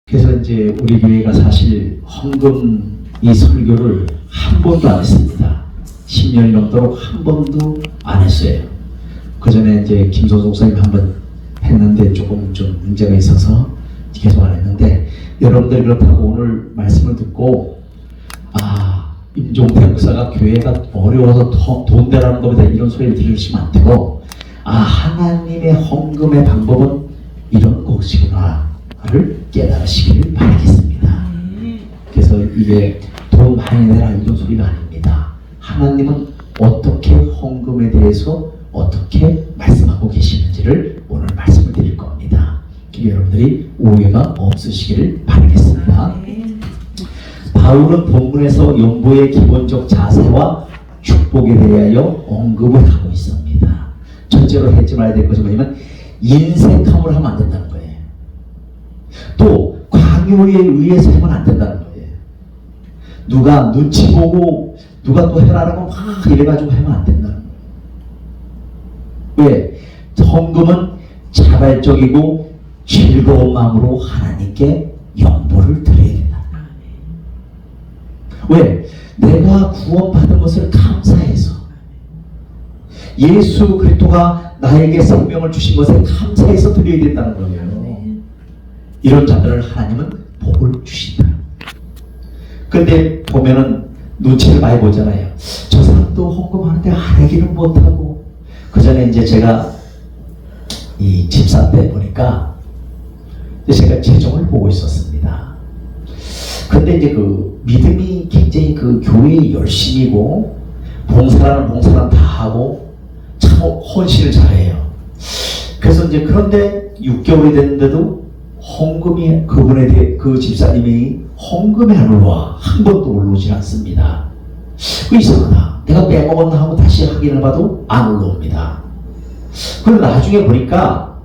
그래서 이제 우리 교회가 사실 헌금 이 설교를 한 번도 안 했습니다. 10년이 넘도록 한 번도 안 했어요. 그 전에 이제 김소속 목사님 한 번 했는데 조금 좀 문제가 있어서 계속 안 했는데, 여러분들 그렇다고 오늘 말씀을 듣고 임종태 목사가 교회가 어려워서 돈 대라는 겁니다 이런 소리를 들으시면 안 되고, 하나님의 헌금의 방법은 이런 것이구나를 깨달으시기를 바라겠습니다. 그래서 이게 돈 많이 내라 이런 소리가 아닙니다. 하나님은 어떻게 헌금에 대해서 어떻게 말씀하고 계시는지를 오늘 말씀을 드릴 겁니다. 여러분들이 오해가 없으시기를 바라겠습니다. 바울은 본문에서 연보의 기본적 자세와 축복에 대하여 언급을 하고 있습니다. 첫째로 하지 말아야 될 것이 뭐냐면 인색함을 하면 안 된다는 거예요. 또 강요에 의해서 하면 안 된다는 거예요. 누가 눈치 보고 누가 또 해라라고 막 이래가지고 하면 안 된다는 거예요. 왜? 헌금은 자발적이고 즐거운 마음으로 하나님께 연보를 드려야 된다. 왜? 내가 구원받은 것을 감사해서, 예수 그리스도가 나에게 생명을 주신 것에 감사해서 드려야 된다는 거예요. 이런 자들을 하나님은 복을 주신다. 근데 보면은 눈치를 많이 보잖아요. 저 사람도 헌금하는데 안 하기는 못하고. 그 전에 이제 제가 이 집사 때 보니까 제가 재정을 보고 있었습니다. 근데 이제 그 믿음이 굉장히 그 교회에 열심이고 봉사라는 봉사는 다 하고 참 헌신을 잘해요. 그래서 이제 그런데 6개월이 됐는데도 헌금이 그분에 대해 그 집사님이 헌금이 안 올라와. 한 번도 올라오질 않습니다. 이상하다. 내가 빼먹었나 하고 다시 확인을 봐도 안 올라옵니다. 그런데 나중에 보니까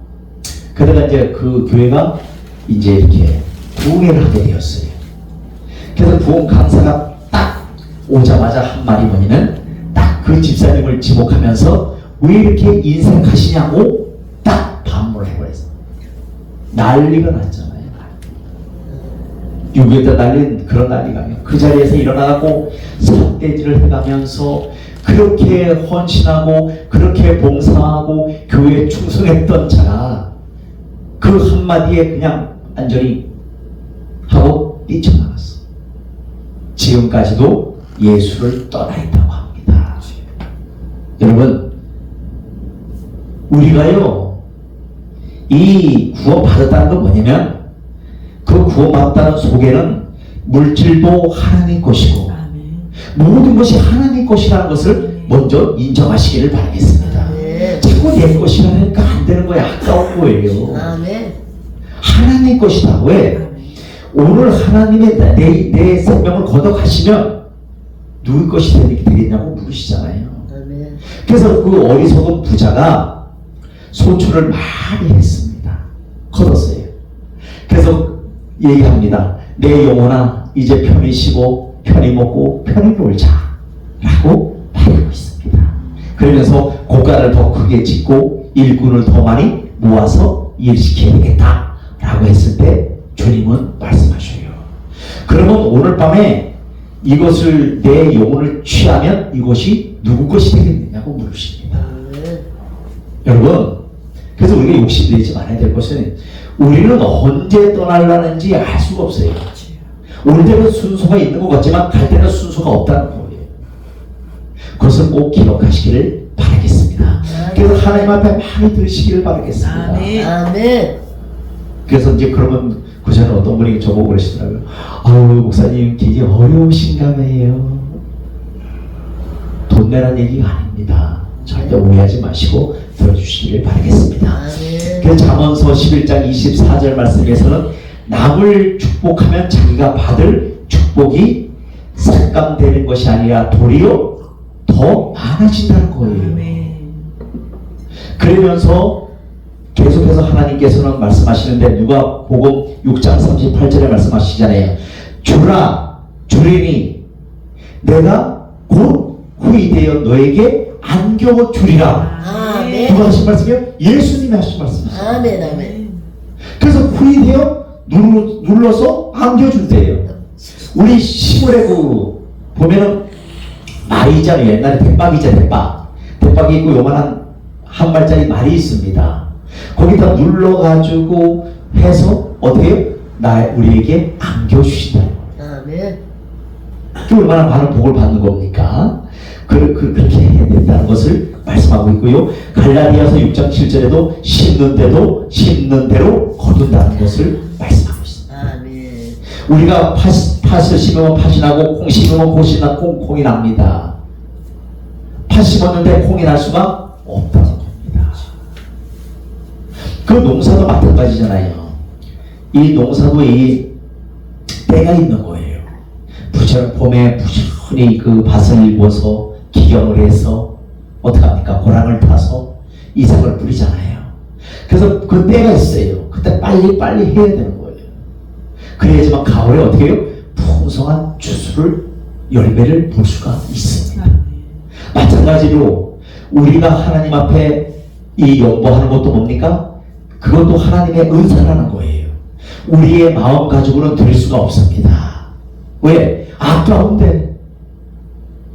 그러다가 이제 그 교회가 이제 이렇게 부흥회를 하게 되었어요. 그래서 부흥 강사가 딱 오자마자 한 말이 뭐냐면 딱 그 집사님을 지목하면서 왜 이렇게 인색하시냐고 딱 반문을 해버렸어요. 난리가 났잖아요. 유교에다 날린 그런 난리가 아니에요. 그 자리에서 일어나고 삿대질을 해가면서 그렇게 헌신하고 그렇게 봉사하고 교회에 충성했던 자가 그 한마디에 그냥 완전히 하고 뛰쳐나갔어. 지금까지도 예수를 떠나 있다고 합니다. 여러분, 우리가요 이 구원받았다는 건 뭐냐면 그 구원받았다는 속에는 물질도 하나님 것이고 모든 것이 하나님 것이라는 것을 먼저 인정하시기를 바라겠습니다. 자꾸 내 것이라니까 안 되는 거야. 아까운 거예요. 하나님 것이다. 왜? 오늘 하나님의 내 생명을 걷어가시면 누구 것이 되겠냐고 물으시잖아요. 그래서 그 어리석은 부자가 소출을 많이 했습니다. 걷었어요. 그래서 얘기합니다. 내 영혼아 이제 편히 쉬고 편히 먹고 편히 놀자 라고 말하고 있습니다. 그러면서 고가를 더 크게 짓고 일꾼을 더 많이 모아서 일시켜야 되겠다 라고 했을 때 주님은 말씀하셔요. 그러면 오늘 밤에 이것을 내 영혼을 취하면 이것이 누구 것이 되겠느냐고 물으십니다. 여러분, 그래서 우리가 욕심내지 말아야 될 것은 우리는 언제 떠나려는지 알 수가 없어요. 올 때는 순서가 있는 것 같지만 갈 때는 순서가 없다는 거예요. 그것을 꼭 기억하시기를 바라겠습니다. 그래서 하나님 앞에 많이 들으시기를 바라겠습니다. 아멘. 그래서 이제 그러면 그 전에 어떤 분이 저보고 그러시더라고요. 목사님 굉장히 어려우신가 봐요. 돈 내라는 얘기가 아닙니다. 절대 오해하지 마시고 들어주시기를 바라겠습니다. 그 잠언서 11장 24절 말씀에서는 남을 축복하면 자기가 받을 축복이 삭감되는 것이 아니라 도리어 더 많아진다는 거예요. 그러면서 계속해서 하나님께서는 말씀하시는데 누가복음 6장 38절에 말씀하시잖아요. 주라 주리니 내가 곧 후이되어 너에게 안겨 주리라. 누가 하신 말씀이요? 예수님이 하신 말씀이죠. 아멘. 그래서 후이되어 눌러서 안겨준대요. 우리 시골에 보면은 말이 있잖아요. 옛날에 대박 있잖아요. 대박이 있고 요만한 한 발짜리 말이 있습니다. 거기다 눌러가지고 해서 어떻게 우리에게 안겨주신다. 아멘. 그 얼마나 많은 복을 받는 겁니까? 그렇게 해야 된다는 것을 말씀하고 있고요. 갈라디아서 6장 7절에도 심는 대로 거둔다는 것을 말씀하고 있습니다. 아멘. 우리가 팥을 심으면 팥이 나고 콩 심으면 콩이 납니다. 팥 심었는데 콩이 날 수가 없다는 겁니다. 그 농사도 마찬가지잖아요. 이 농사도 이 때가 있는 거예요. 봄에 부지런히 그 밭을 입어서 기경을 해서 어떡합니까? 고랑을 타서 이삭을 뿌리잖아요. 그래서 그 때가 있어요. 그때 빨리 해야 되는 거예요. 그래야지만 가을에 어떻게 해요? 풍성한 주스를 열매를 볼 수가 있습니다. 마찬가지로 우리가 하나님 앞에 이 연보하는 것도 뭡니까? 그것도 하나님의 은사라는 거예요. 우리의 마음 가지고는 드릴 수가 없습니다. 왜? 아까운데.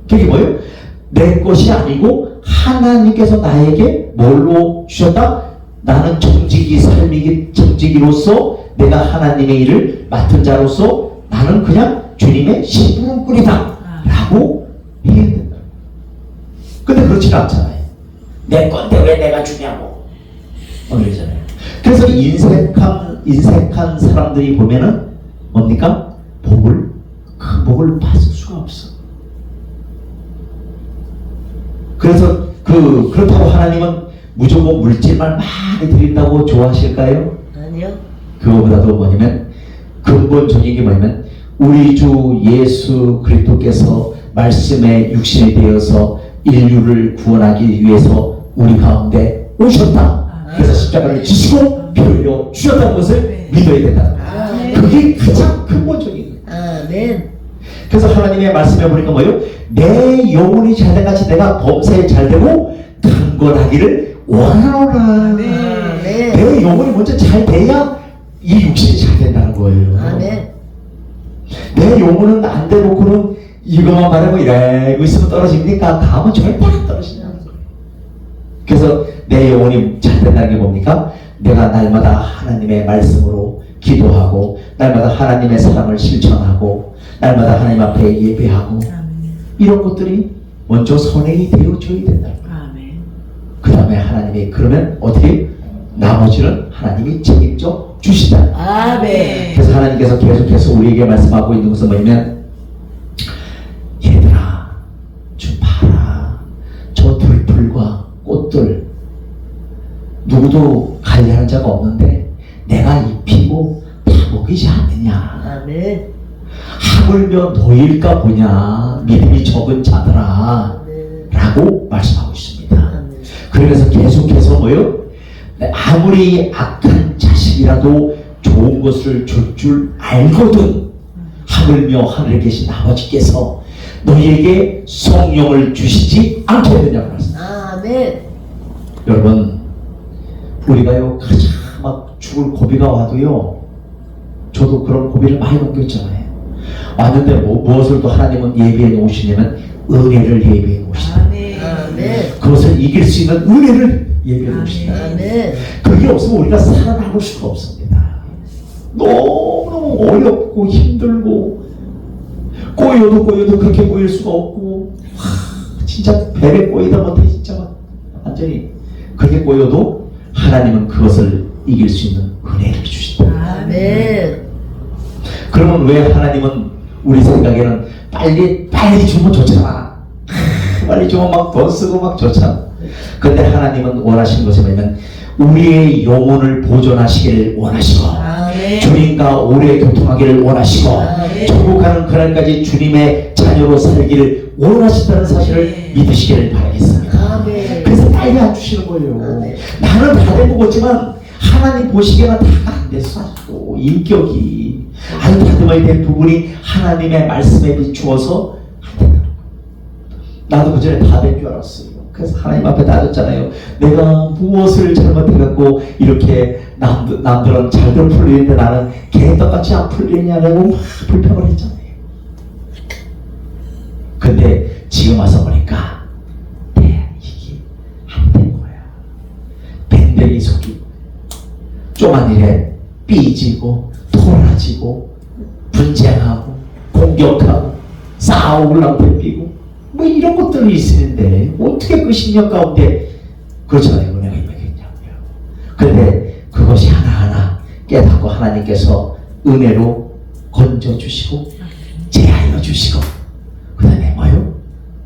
그게 뭐예요? 내 것이 아니고 하나님께서 나에게 뭘로 주셨다? 나는 청지기로서 내가 하나님의 일을 맡은 자로서 나는 그냥 주님의 심부름꾼이다 라고 해야 된다. 근데 그렇지는 않잖아요. 내 건데 왜 내가 주냐고 그러잖아요. 그래서 인색한 사람들이 보면은 뭡니까? 큰 복을 받을 수가 없어. 그래서 그렇다고 하나님은 무조건 물질만 많이 드린다고 좋아하실까요? 아니요. 그거보다도 뭐냐면 근본적인 게 뭐냐면 우리 주 예수 그리스도께서 말씀에 육신이 되어서 인류를 구원하기 위해서 우리 가운데 오셨다. 그래서 십자가를 지시고 피 흘려 주셨다는 것을 믿어야 된다. 그게 가장 근본적인 거예요. 아멘. 그래서 하나님의 말씀에 보니까 뭐예요? 내 영혼이 잘된 같이 내가 범사에 잘되고 강건하기를 원하노라. 내 영혼이 먼저 잘 돼야 이 육신이 잘 된다는 거예요. 아멘. 내 영혼은 안 돼놓고는 이것만 바라고 이러고 있으면 떨어집니까? 가면 절대 안 떨어지냐는 거예요. 그래서 내 영혼이 잘 된다는 게 뭡니까? 내가 날마다 하나님의 말씀으로 기도하고 날마다 하나님의 사랑을 실천하고 날마다 하나님 앞에 예배하고 이런 것들이 먼저 선행이 되어줘야 된다. 그 다음에 하나님이 그러면 어떻게? 나머지는 하나님이 책임져 주시다. 아멘. 그래서 하나님께서 계속해서 우리에게 말씀하고 있는 것은 뭐냐면 얘들아 좀 봐라. 저 들풀과 꽃들 누구도 관리하는 자가 없는데 내가 입히고 다 먹이지 않느냐. 아멘. 하물며 너일까 보냐 믿음이 적은 자들아 라고 말씀하고 있습니다. 그래서 계속해서 뭐요? 아무리 악한 자식이라도 좋은 것을 줄 줄 알거든 하물며 하늘에 계신 아버지께서 너희에게 성령을 주시지 않겠느냐고 말씀합니다. 아멘. 여러분 우리가요 가장 막 죽을 고비가 와도요 저도 그런 고비를 많이 넘겼잖아요. 왔는데 무엇을 또 하나님은 예비해 놓으시냐면 은혜를 예비해 놓으시다. 아멘. 그것을 이길 수 있는 은혜를 예비해 놓으시다. 아멘. 그게 없으면 우리가 살아남을 수가 없습니다. 너무너무 어렵고 힘들고 꼬여도 그렇게 꼬일 수가 없고 진짜 배에 꼬이다 못해 진짜 완전히 그렇게 꼬여도 하나님은 그것을 이길 수 있는 은혜를 주신다. 아멘. 그러면 왜 하나님은 우리 생각에는 빨리 주면 좋잖아. 빨리 주면 막 돈 쓰고 막 좋잖아. 근데 하나님은 원하시는 것이 뭐냐면 우리의 영혼을 보존하시기를 원하시고 주님과 오래 교통하기를 원하시고 천국하는 그날까지 주님의 자녀로 살기를 원하신다는 사실을 믿으시기를 바라겠습니다. 그래서 빨리 안 주시는 거예요. 나는 다 돼먹었지만 하나님 보시기에는 다가 안 됐어. 인격이 아주 다듬어야 될 부분이 하나님의 말씀에 비추어서 안 된다는 거예요. 나도 그전에 다 된 줄 알았어요. 그래서 하나님 앞에 놔뒀잖아요. 내가 무엇을 잘못해갖고 이렇게 남들은 잘들 풀리는데 나는 개떡같이 안 풀리냐고 막 불평을 했잖아요. 근데 지금 와서 보니까 이게 안 된 거야. 뱅뱅이 속이 조그만 일에 삐지고 토라지고 분쟁하고 공격하고 싸우고 랑패피고 뭐 이런 것들이 있는데 어떻게 그 10년 가운데 그렇잖아요. 은혜가 임하겠냐고요. 그런데 그것이 하나하나 깨닫고 하나님께서 은혜로 건져주시고 제하여 주시고 그 다음에 뭐요?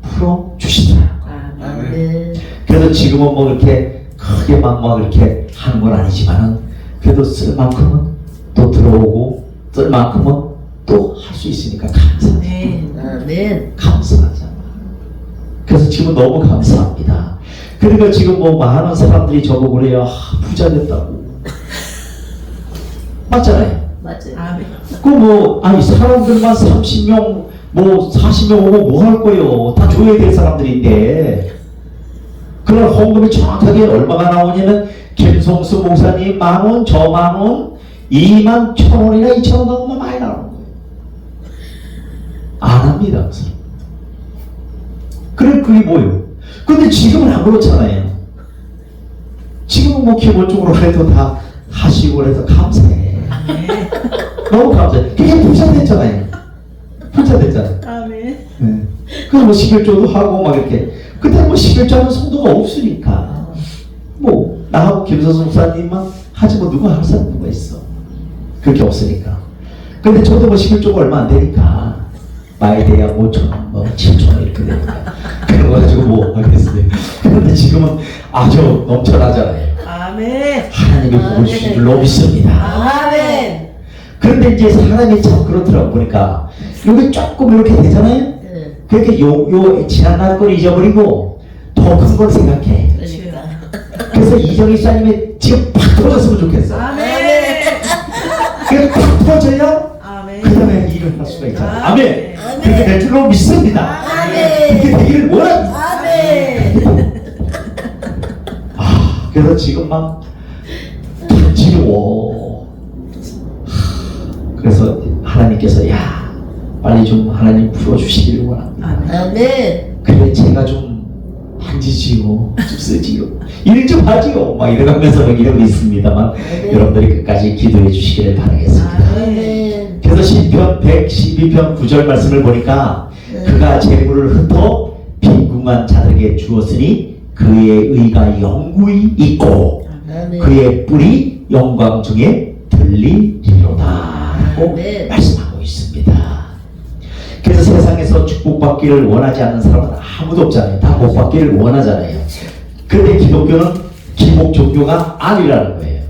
풀어주시더라고요. 아멘. 그래서 지금은 뭐 이렇게 크게 막 이렇게 하는 건 아니지만은 그래도 쓸 만큼은 또 들어오고 쓸 만큼은 또 할 수 있으니까 감사해요. 아멘. 감사하잖아. 그래서 지금 너무 감사합니다. 그러니까 지금 뭐 많은 사람들이 저거 그래요. 부자 됐다고. 맞잖아요. 맞아요. 아멘. 그 뭐 아니 사람들만 30명 뭐 40명 오고 뭐 할 거예요. 다 줘야 될 사람들인데. 그런 헌금이 정확하게 얼마가 나오냐면 김성수 목사님 10,000원, 저 10,000원, 21,000원이나 2,000원 나오면 많이 나오는 거예요. 안 합니다. 그래 그게 뭐예요? 근데 지금은 안 그렇잖아요. 지금은 뭐 기본적으로 해도 다 하시고 해서 감사해. 너무 감사해. 그게 부자 됐잖아요. 부자 됐잖아요. 아멘. 네. 그래서 뭐 11조도 하고 막 이렇게. 그때 뭐 11조 하는 성도가 없으니까. 뭐 나하고 김선수 목사님만 하지 뭐 누가 할 사람 누가 있어. 그렇게 없으니까. 근데 저도 뭐 11조가 얼마 안 되니까 마이데야 5,000원, 뭐 7,000원 이렇게 되니까. 그런 거 가지고 뭐 하겠어요. 그런데 지금은 아주 넘쳐나잖아요. 아멘. 하나님이 복을 주신 줄로 믿습니다. 아멘. 그런데 이제 사람이 참 그렇더라고 보니까 여기 조금 이렇게 되잖아요. 네. 그렇게 요 지난날 걸 잊어버리고 더 큰 걸 생각해. 그러니까. 그래서 이정희 사님이 지금 팍 터졌으면 좋겠어. 아멘. 그게 팍 터져야 아멘. 그 다음에 일을 할 수가 있잖아. 아멘. 아멘. 그렇게 될 줄로 믿습니다. 아멘. 그렇게 되기를 원합니다. 아멘. 그래서 지금 막 지루워. 그래서 하나님께서 야 빨리 좀 하나님 풀어주시기를 원합니다. 아멘. 그래 제가 좀 만지지요, 좀 쓰지요, 일 좀 하지요, 막 이러면서 이러고 있습니다만 여러분들이 끝까지 기도해 주시기를 바라겠습니다. 아멘. 그래서 시편 112편 9절 말씀을 보니까 그가 재물을 흩어 빈궁한 자들에게 주었으니 그의 의가 영구히 있고 아멘. 그의 뿔이 영광 중에 들리리로다 라고 아멘. 말씀하고 있습니다. 그래서 세상에서 축복받기를 원하지 않는 사람은 아무도 없잖아요. 다 못 받기를 원하잖아요. 그런데 기독교는 기복 종교가 아니라는 거예요.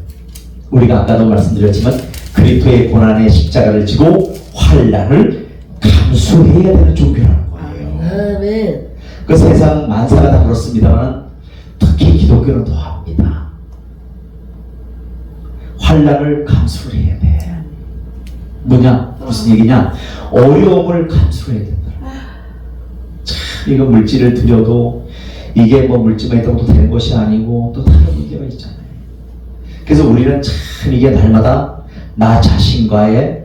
우리가 아까도 말씀드렸지만 그리스도의 고난의 십자가를 지고 환난을 감수해야 되는 종교라는 거예요. 아멘. 그 세상 만사가 다 그렇습니다만 특히 기독교는 더합니다. 환난을 감수를 해야 돼. 뭐냐? 무슨 얘기냐? 어려움을 감수해야 된다. 참 이거 물질을 드려도 이게 뭐 물질만 있다고 또 되는 것이 아니고 또 다른 문제가 있잖아요. 그래서 우리는 참 이게 날마다 나 자신과의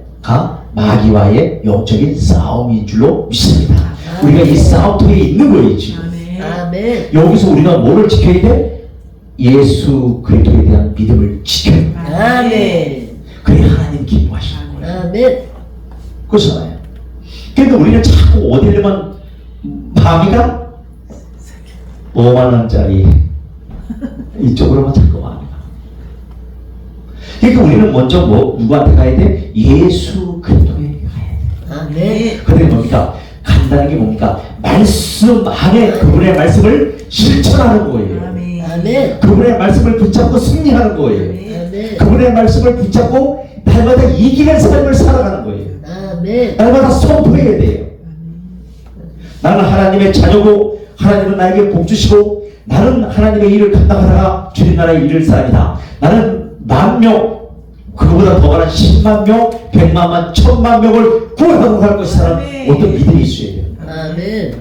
마귀와의 영적인 싸움인 줄로 믿습니다. 우리가 이 싸움터에 있는 거예요 지금. 아멘. 아멘. 여기서 우리가 뭐를 지켜야 돼? 예수 그리스도에 대한 믿음을 지켜야 돼. 아멘. 그래 하나님 기뻐하시는 거예요. 아멘. 그렇잖아요. 그러니까 우리는 자꾸 어디려면 마귀가 5만원짜리 이쪽으로만 자꾸 마귀가. 그러니까 우리는 먼저 뭐 누구한테 가야 돼? 예수 그리스도에 가야 돼. 아멘. 그게 뭡니까? 간다는 게 뭡니까? 말씀 안에 그분의 말씀을 실천하는 거예요. 아멘. 아멘. 그분의 말씀을 붙잡고 승리하는 거예요. 아멘. 그분의 말씀을 붙잡고 날마다 이기는 삶을 살아가는 거예요. 아멘. 날마다 선포해야 돼요. 나는 하나님의 자녀고 하나님은 나에게 복 주시고 나는 하나님의 일을 감당하다가 주님 나라의 일을 사람이다. 나는 10,000명 그거보다 더 많은 10만 명, 100만만, 1000만 명을 구원하고 갈 것이라는 아멘. 어떤 믿음이 있어야 돼요. 아멘.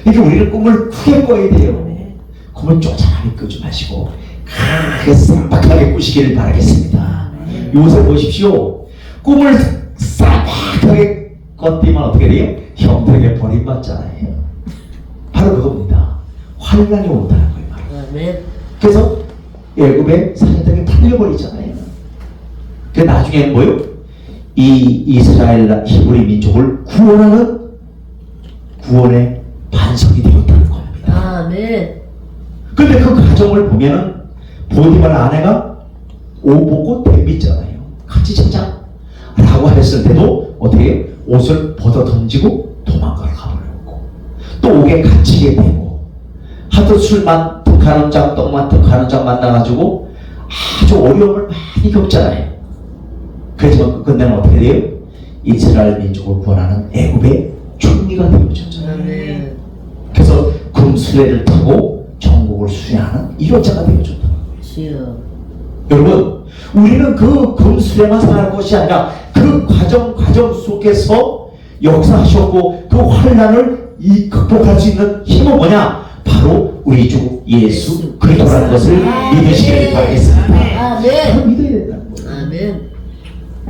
그러니까 우리는 꿈을 크게 꿔야 돼요. 아멘. 그러면 쪼잔하게 끄지 마시고 크게 쌈박하게 꾸시기를 바라겠습니다. 요새 보십시오. 꿈을 쌈박하게 꿨더니만 어떻게 돼요? 형들에게 버림받잖아요. 바로 그겁니다. 환란이 온다는 거예요. 바로. 아멘. 그래서 애굽의 사람들에게 팔려버리잖아요. 그 나중에는 뭐요? 이 이스라엘 히브리 민족을 구원하는 구원의 반석이 되었다는 겁니다. 아멘. 근데 그 과정을 보면은 보디발 아내가 옷 벗고 덤비잖아요. 같이 자자 라고 했을 때도 어떻게 해요? 옷을 벗어 던지고 도망가 가버렸고 또 옥에 갇히게 되고 하도 술만 득하는 장 떡만 득하는 장 만나가지고 아주 어려움을 많이 겪잖아요. 그렇지만 끝내는 어떻게 돼요? 이스라엘 민족을 구원하는 애굽의 총리가 되어졌잖아요. 아멘. 그래서 금수레를 타고 전국을 수행하는 이로자가 되어졌다는 거예요. 주여. 여러분, 우리는 그 금수레만 살아갈 것이 아니라 그 과정 속에서 역사하셨고 그 환란을 극복할 수 있는 힘은 뭐냐? 바로 우리 주 예수 그리스도라는 것을 믿으시길 바라겠습니다. 아멘. 그걸 믿어야 된다는 거예요. 아멘.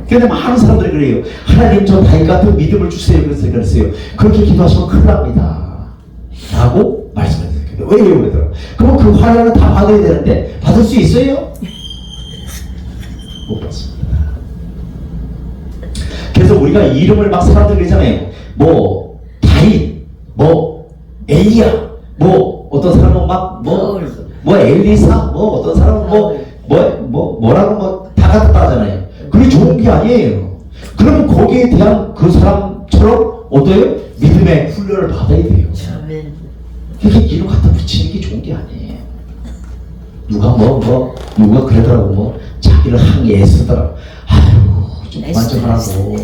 그런데 많은 사람들이 그래요. 하나님 저 다윗 같은 믿음을 주세요. 그랬어요. 그렇게 기도하시면 큰일 납니다. 라고 말씀을 드렸거든요. 왜요? 그러더라고요. 그럼 그 환란을 다 받아야 되는데 받을 수 있어요? 못 받습니다. 그래서 우리가 이름을 막 사람들 그러잖아요. 뭐 다윗, 뭐 엘리야, 뭐 어떤 사람은 막 뭐 엘리사, 뭐 어떤 사람은 뭐라고 뭐 다 갖다 하잖아요. 그게 좋은 게 아니에요. 그러면 거기에 대한 그 사람처럼 어때요? 믿음의 훈련을 받아야 돼요. 아멘. 이렇게 이름 갖다 붙이는 게 좋은 게 아니에요. 누가 그러더라고, 뭐, 자기를 항해에 쓰더라고. 아유, 좀 그만 좀 하라고.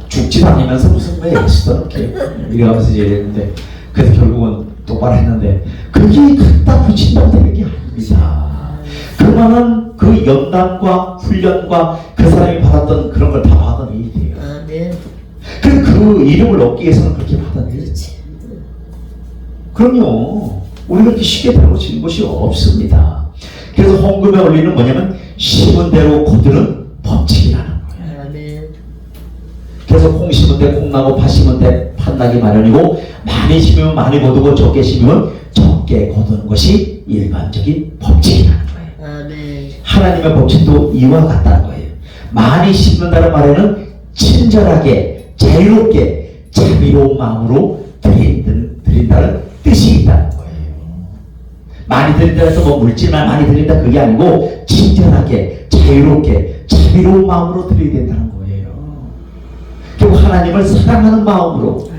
죽지도 않으면서 무슨 왜 애쓰더 이렇게. 이래가면서 이제 이랬는데, 그래서 결국은 똑바로 했는데, 그게 갖다 붙인다고 되는 게 아닙니다. 그만한 그 연단과 훈련과 그 사람이 받았던 그런 걸 다 받아내야 돼요. 아멘. 그 이름을 얻기 위해서는 그렇게 받아내야지. 그럼요. 우리가 이렇게 쉽게 다루어지는 것이 없습니다. 그래서 헌금의 원리는 뭐냐면 심은 대로 거두는 법칙이라는 거예요. 아멘. 그래서 콩 심은 데 콩 나고 팥 심은 데 팥 나기 마련이고 많이 심으면 많이 거두고 적게 심으면 적게 거두는 것이 일반적인 법칙이라는 거예요. 아멘. 하나님의 법칙도 이와 같다는 거예요. 많이 심는다는 말에는 친절하게 자유롭게 자비로운 마음으로 드린다는 뜻이 있다는 거예요. 많이 드린다 해서 뭐 물질만 많이 드린다 그게 아니고 친절하게 자유롭게 자비로운 마음으로 드려야 된다는 거예요. 결국 하나님을 사랑하는 마음으로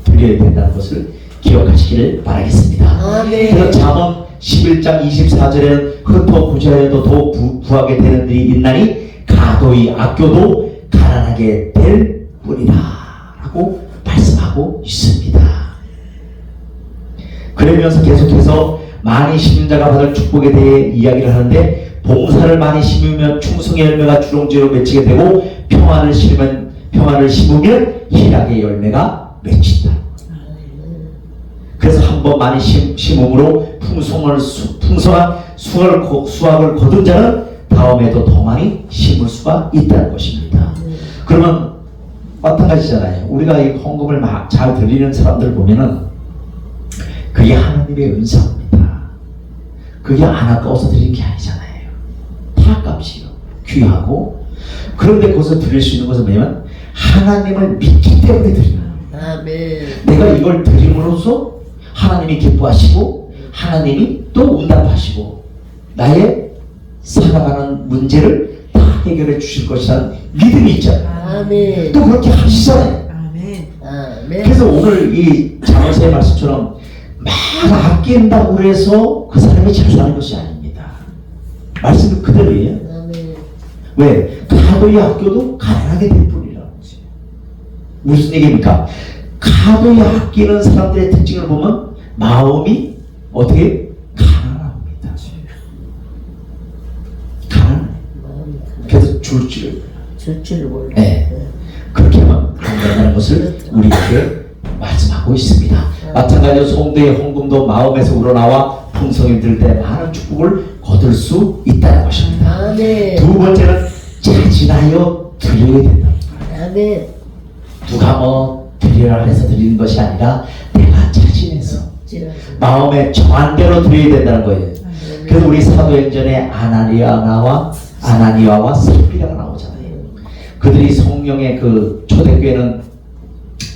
드려야 된다는 것을 기억하시기를 바라겠습니다. 아멘. 그래서 잠언 11장 24절에는 흩어 부자여도 더욱 부하게 되는 일이 있나니 가도히 아껴도 가난하게 될 뿐이다 라고 말씀하고 있습니다. 그러면서 계속해서 많이 심는 자가 받을 축복에 대해 이야기를 하는데 봉사를 많이 심으면 충성의 열매가 주렁주렁 맺히게 되고 평안을 심으면 희락의 열매가 맺힌다. 그래서 한 번 많이 심음으로 풍성한 수확을 거둔 자는 다음에도 더 많이 심을 수가 있다는 것입니다. 그러면 마찬가지잖아요. 우리가 이 헌금을 막 잘 드리는 사람들 보면은 그게 하나님의 은사입니다. 그게 안 아까워서 드리는 게 아니잖아요. 다 값이요. 귀하고. 그런데 거기서 드릴 수 있는 것은 뭐냐면 하나님을 믿기 때문에 드리는 거예요. 아멘. 내가 이걸 드림으로써 하나님이 기뻐하시고 하나님이 또 응답하시고 나의 살아가는 문제를 다 해결해 주실 것이라는 믿음이 있잖아요. 아멘. 또 그렇게 하시잖아요. 아멘. 아멘. 그래서 오늘 이 잠언서의 말씀처럼 막 아낀다고 해서 그 사람이 잘 사는 것이 아닙니다. 말씀은 그대로예요. 아멘. 왜? 가도에 아껴도 가난하게 될 뿐이라는 거지. 무슨 얘기입니까? 가도에 아끼는 사람들의 특징을 보면 마음이 어떻게 가난합니다. 가난. 그래서 줄 줄을 몰라. 네. 그렇게 하면 안 된다는 것을 우리에게 말씀하고 나타나고 있습니다. 마찬가지로 송도의 헌금도 마음에서 우러나와 풍성이 들 때 많은 축복을 거둘 수 있다는 것입니다. 아멘. 두 번째는 자진하여 드려야 된다. 아멘. 누가 뭐 드리라 해서 드리는 것이 아니라 내가 자진해서 마음에 정한 대로 드려야 된다는 거예요. 그래서 우리 사도행전에 아나니아와 삽비라가 나오잖아요. 그들이 성령의 그 초대교회는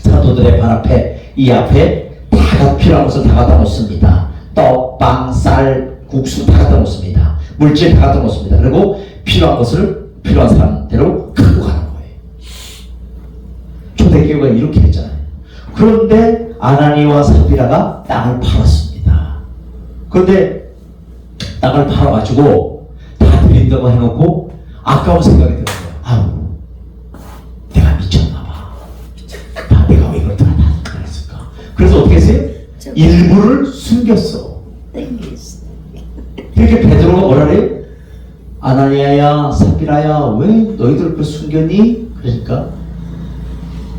사도들의 발 앞에 이 앞에 다 필요한 것을 다 갖다 놓습니다. 떡, 빵, 쌀, 국수 다 갖다 놓습니다. 물질 다 갖다 놓습니다. 그리고 필요한 것을 필요한 사람대로 갖고 가는 거예요. 초대교회가 이렇게 했잖아요. 그런데 아나니와 삽비라가 땅을 팔았습니다. 그런데 땅을 팔아가지고 다 드린다고 해놓고 아까운 생각이 드는 거예요. 아우, 내가 미쳤나봐. 내가 왜 이걸 다 했을까? 그래서 어떻게 했어요? 일부를 숨겼어. 이렇게 베드로가 뭐라 그래요? 아나니아야, 삽비라야, 왜 너희들 그걸 숨겼니? 그러니까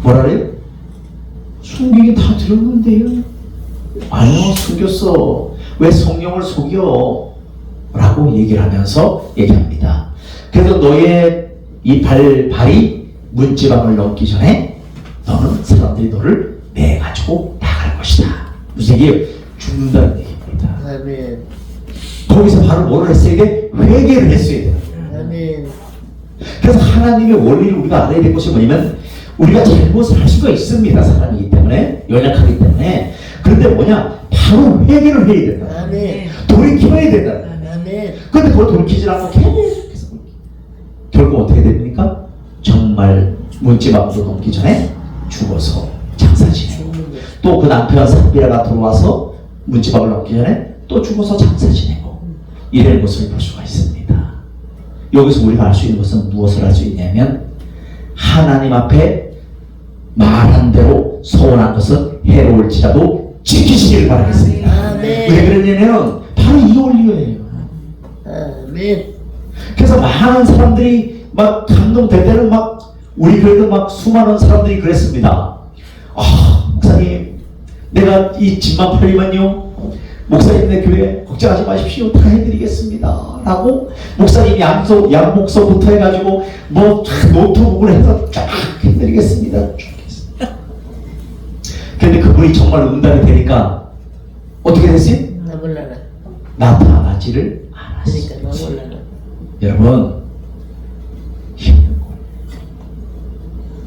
뭐라 그래요? 숨기긴 다 들었는데요. 아니요, 숨겼어. 왜 성령을 속여? 라고 얘기를 하면서 얘기합니다. 그래서 너의 이 발이 문지방을 넘기 전에 너는 사람들이 너를 매가지고 나갈 것이다. 무슨 얘기예요? 죽는다는 얘기입니다. 아멘. 거기서 바로 뭐를 했어야 돼? 회개를 했어야 돼요. 아멘. 그래서 하나님의 원리를 우리가 알아야 될 것이 뭐냐면 우리가 잘못을 할 수가 있습니다. 사람이기 때문에, 연약하기 때문에. 그런데 뭐냐? 바로 회개를 해야 된다. 아멘. 돌이켜야 된다. 아멘. 그런데 그걸 돌이키지 않고 계속해서 결국 어떻게 됩니까? 정말 문지방으로 넘기 전에 죽어서 장사 지내고 또 그 남편 삽비라가 들어와서 문지방을 넘기 전에 또 죽어서 장사 지내고 이런 것을 볼 수가 있습니다. 여기서 우리가 알 수 있는 것은 무엇을 알 수 있냐면 하나님 앞에 말한 대로 소원한 것은 해로울지라도 지키시길 바라겠습니다. 아멘. 왜 그러냐면 바로 이 원리예요. 아멘. 그래서 많은 사람들이 막 감동될 때는 막 우리 교회도 막 수많은 사람들이 그랬습니다. 아, 목사님, 내가 이 집만 팔리면요, 목사님네 교회 걱정하지 마십시오, 다 해드리겠습니다. 라고 목사님 양목서부터 해가지고 뭐 노트북을 해서 쫙 해드리겠습니다. 근데 그분이 정말 응답이 되니까 어떻게 됐어요? 나 몰라라. 나타나지를 않았어요. 그러니까 나 몰라라. 여러분, 힘든 거예요.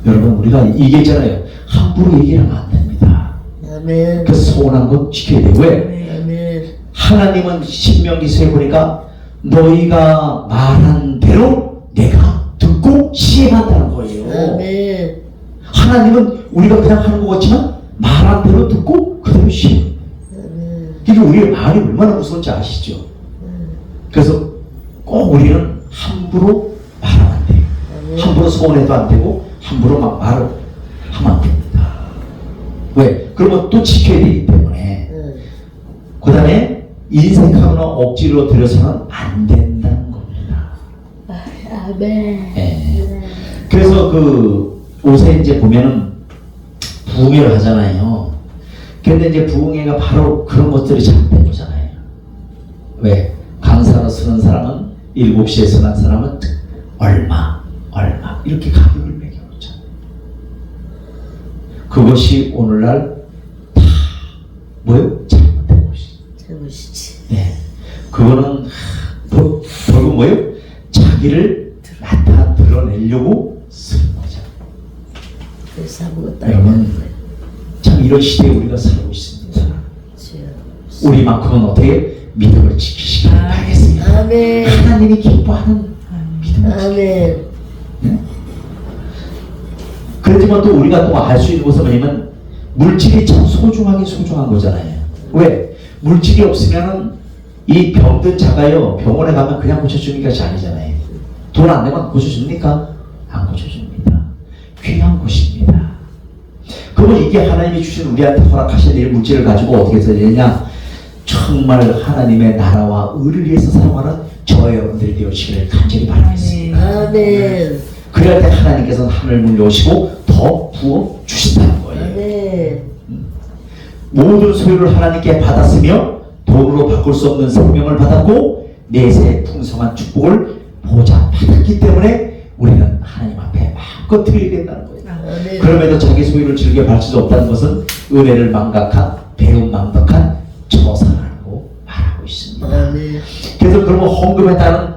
여러분, 우리가 얘기했잖아요. 함부로 얘기하면 안 됩니다. 아멘. 그래서 소원한 건 지켜야 돼요. 왜? 아멘. 하나님은 신명기서에 보니까 너희가 말한 대로 내가 듣고 시행한다는 거예요. 아멘. 하나님은 우리가 그냥 하는 것 같지만 말한 대로 듣고 그대로 시행해요. 아멘. 그러니까 우리의 말이 얼마나 무서운지 아시죠? 그래서 꼭 우리는 함부로 말하면 안 돼요. 함부로 소원해도 안 되고 함부로 막 말을 하면 안 됩니다. 왜? 그러면 또 지켜야 되기 때문에. 그 다음에 인색하거나 억지로 들여서는 안 된다는 겁니다. 아멘. 네. 그래서 그 옷에 이제 보면은 부흥회를 하잖아요. 근데 이제 부흥회가 바로 그런 것들이 잘못된 거잖아요. 왜? 강사로 쓰는 사람은 7시에 쓰는 사람은 얼마 이렇게 가격을 매겨놓잖아요. 그것이 오늘날 다 뭐예요? 잘못된 것이죠. 잘못이지. 네, 그거는 결국 뭐예요? 자기를 드러내려고 쓰는 거죠. 그래서 아무것도 여러분, 참 이런 시대에 우리가 살고 있습니다. 우리만큼은 어떻게 믿음을 지키시길 바라겠습니다. 아멘. 하나님이 기뻐하는 믿음을 지키세요. 아멘. 네? 그렇지만 또 우리가 또 알 수 있는 것은 뭐냐면 물질이 참 소중한 거잖아요. 왜? 물질이 없으면은 이 병든 자가요, 병원에 가면 그냥 고쳐주는 것이 아니잖아요. 돈 안 내면 고쳐줍니까? 안 고쳐줍니다. 귀한 것입니다. 그러면 이게 하나님이 주신 우리한테 허락하신 이 물질을 가지고 어떻게 써야 되냐? 정말 하나님의 나라와 의를 위해서 사용하는 저와 여러분들이 되어주시기를 간절히 바라겠습니다. 아멘. 그럴 때 하나님께서는 하늘 문 여시고 더 부어 주신다는 거예요. 아멘. 모든 소유를 하나님께 받았으며 돈으로 바꿀 수 없는 생명을 받았고 내세 풍성한 축복을 보좌 받았기 때문에 우리는 하나님 앞에 마음껏 드려야 된다는 거예요. 아멘. 그럼에도 자기 소유를 즐겨 바칠 수 없다는 것은 은혜를 망각한 배은망덕한 저사라고 말하고 있습니다. 아멘. 그래서 그러면 헌금에 따른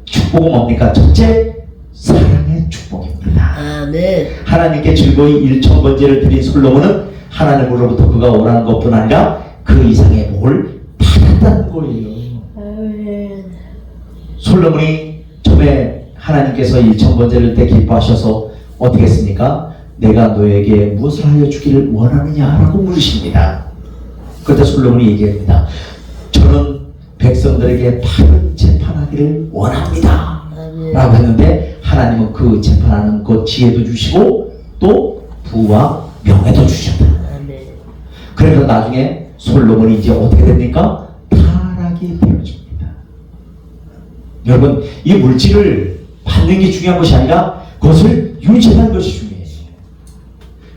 축복은 뭡니까? 첫째, 사랑의 축복입니다. 아멘. 하나님께 즐거이 일천번제를 드린 솔로몬은 하나님으로부터 그가 원하는 것뿐 아니라 그 이상의 복을 받았다는 거예요. 아멘. 솔로몬이 처음에 하나님께서 일천번제를 때 기뻐하셔서 어떻게 했습니까? 내가 너에게 무엇을 하여 주기를 원하느냐라고 물으십니다. 그때 솔로몬이 얘기합니다. 저는 백성들에게 바른 재판하기를 원합니다. 아멘. 라고 했는데 하나님은 그 재판하는 그 지혜도 주시고 또 부와 명예도 주셨다. 아멘. 그래서 나중에 솔로몬이 이제 어떻게 됩니까? 타락이 되어집니다. 여러분, 이 물질을 받는 게 중요한 것이 아니라 그것을 유지하는 것이 중요해요.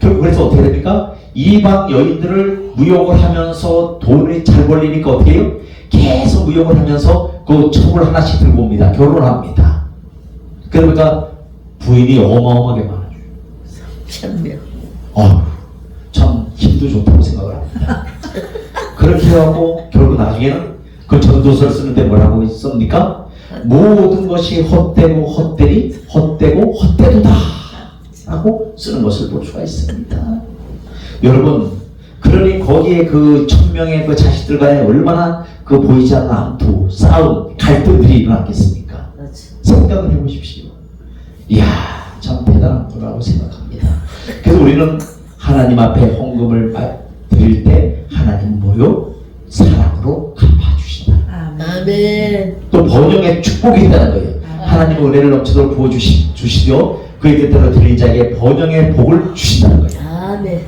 결국 그래서 어떻게 됩니까? 이방 여인들을 무욕을 하면서 돈을 잘 벌리니까 어떻게 해요? 계속 무욕을 하면서 그 첩을 하나씩 들고 옵니다. 결혼합니다. 그러니까 부인이 어마어마하게 많아요. 천명. 참 힘도 좋다고 생각을 합니다. 그렇게 해갖고 결국 나중에는 그 전도서를 쓰는데 뭐라고 씁니까? 모든 것이 헛되고 헛되리 헛되고 헛되도다 라고 쓰는 것을 볼 수가 있습니다. 여러분, 그러니 거기에 그 천명의 그 자식들 간에 얼마나 그 보이지 않는 암투, 싸움, 갈등들이 일어났겠습니까? 생각을 해보십시오. 이야, 참 대단한 거라고 생각합니다. 그래서 우리는 하나님 앞에 헌금을 드릴 때 하나님 뭐요? 사랑으로 갚아주신다. 아멘. 또 번영의 축복이 있다는 거예요. 하나님은 은혜를 넘치도록 부어주시려 그의 뜻대로 드린 자에게 번영의 복을 주신다는 거예요. 아멘.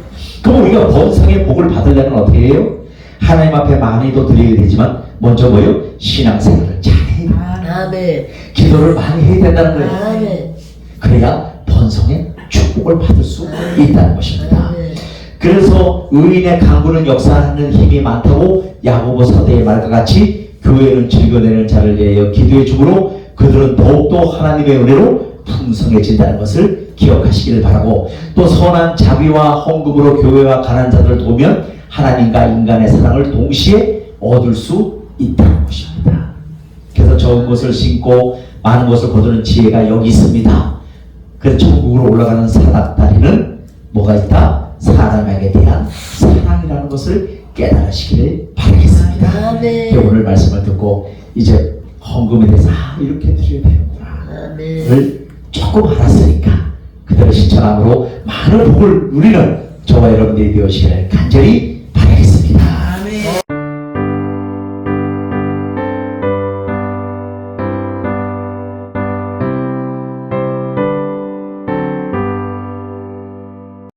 그럼 우리가 번성의 복을 받으려면 어떻게 해요? 하나님 앞에 많이도 드려야 되지만 먼저 뭐요? 신앙생활을 잘해야 돼요. 아멘. 기도를 많이 해야 된다는 거예요. 아멘. 그래야 번성의 축복을 받을 수 있다는 것입니다. 아멘. 그래서 의인의 강구는 역사하는 힘이 많다고 야고보 사도의 말과 같이 교회는 즐겨내는 자를 위하여 기도해 주므로 그들은 더욱더 하나님의 은혜로 풍성해진다는 것을 기억하시기를 바라고, 또 선한 자비와 헌금으로 교회와 가난한 자들을 도우면 하나님과 인간의 사랑을 동시에 얻을 수 있다는 것입니다. 그래서 적은 것을 심고 많은 것을 거두는 지혜가 여기 있습니다. 그래서 천국으로 올라가는 사닥다리는 뭐가 있다? 사람에게 대한 사랑이라는 것을 깨달으시기를 바라겠습니다. 아멘. 오늘 말씀을 듣고 이제 헌금에 대해서 이렇게 드려야 되는구나 아멘. 를 조금 알았으니까 그대로 실천함으로 많은 복을 누리는 저와 여러분들이 되시기를 간절히